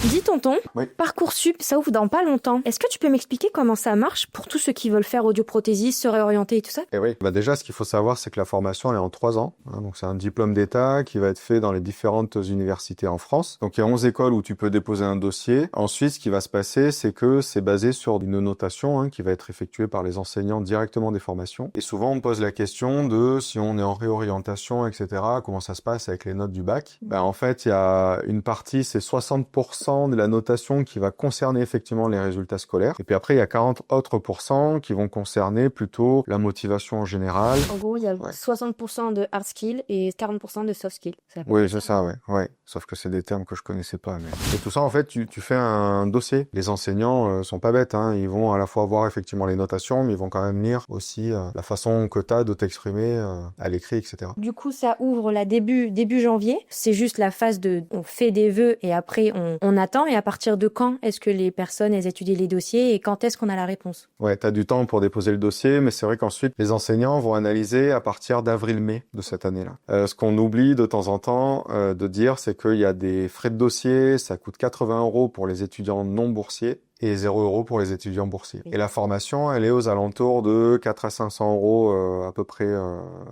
Dis tonton, Oui. Parcoursup, ça ouvre dans pas longtemps. Est-ce que tu peux m'expliquer comment ça marche pour tous ceux qui veulent faire audioprothésiste, se réorienter et tout ça? Et oui, déjà, ce qu'il faut savoir, c'est que la formation elle est en 3 ans. Donc, c'est un diplôme d'État qui va être fait dans les différentes universités en France. Donc, il y a 11 écoles où tu peux déposer un dossier. Ensuite, ce qui va se passer, c'est que c'est basé sur une notation qui va être effectuée par les enseignants directement des formations. Et souvent, on me pose la question de si on est en réorientation, etc., comment ça se passe avec les notes du bac. En fait, il y a une partie, c'est 60% de la notation qui va concerner effectivement les résultats scolaires. Et puis après, il y a 40 autres pourcents qui vont concerner plutôt la motivation en général. En gros, il y a 60% de hard skill et 40% de soft skill. Oui, c'est ça, ouais. Sauf que c'est des termes que je connaissais pas. Et tout ça, en fait, tu fais un dossier. Les enseignants sont pas bêtes, Ils vont à la fois voir effectivement les notations, mais ils vont quand même lire aussi la façon que tu as de t'exprimer à l'écrit, etc. Du coup, ça ouvre là début janvier. C'est juste la phase de on fait des vœux et après on attend. Et à partir de quand est-ce que les personnes elles étudient les dossiers et quand est-ce qu'on a la réponse? Ouais, t'as du temps pour déposer le dossier, mais c'est vrai qu'ensuite les enseignants vont analyser à partir d'avril-mai de cette année-là. Ce qu'on oublie de temps en temps de dire, c'est qu'il y a des frais de dossier, ça coûte 80 € pour les étudiants non boursiers et 0 € pour les étudiants boursiers. Et la formation, elle est aux alentours de 4 à 500 € à peu près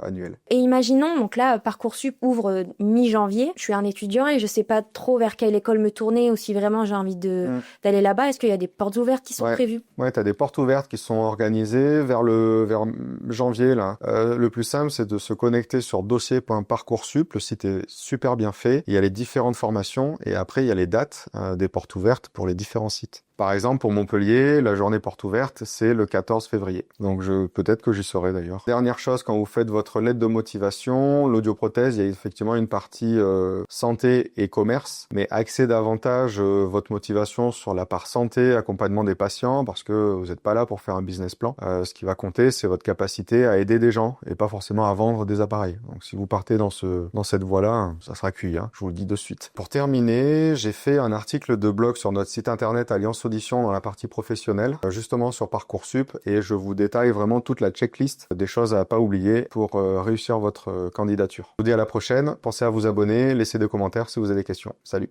annuels. Et imaginons, donc là, Parcoursup ouvre mi-janvier. Je suis un étudiant et je sais pas trop vers quelle école me tourner ou si vraiment j'ai envie d'aller là-bas. Est-ce qu'il y a des portes ouvertes qui sont prévues? Ouais, t'as des portes ouvertes qui sont organisées vers janvier, là. Le plus simple, c'est de se connecter sur dossier.parcoursup. Le site est super bien fait. Il y a les différentes formations et après, il y a les dates des portes ouvertes pour les différents sites. Par exemple, pour Montpellier, la journée porte ouverte, c'est le 14 février. Donc, peut-être que j'y serai d'ailleurs. Dernière chose, quand vous faites votre lettre de motivation, l'audioprothèse, il y a effectivement une partie santé et commerce, mais axez davantage votre motivation sur la part santé, accompagnement des patients, parce que vous n'êtes pas là pour faire un business plan. Ce qui va compter, c'est votre capacité à aider des gens et pas forcément à vendre des appareils. Donc, si vous partez dans cette voie-là, ça sera cuit, je vous le dis de suite. Pour terminer, j'ai fait un article de blog sur notre site internet Alliance Audition dans la partie professionnelle, justement sur Parcoursup, et je vous détaille vraiment toute la checklist des choses à pas oublier pour réussir votre candidature. Je vous dis à la prochaine, pensez à vous abonner, laissez des commentaires si vous avez des questions. Salut!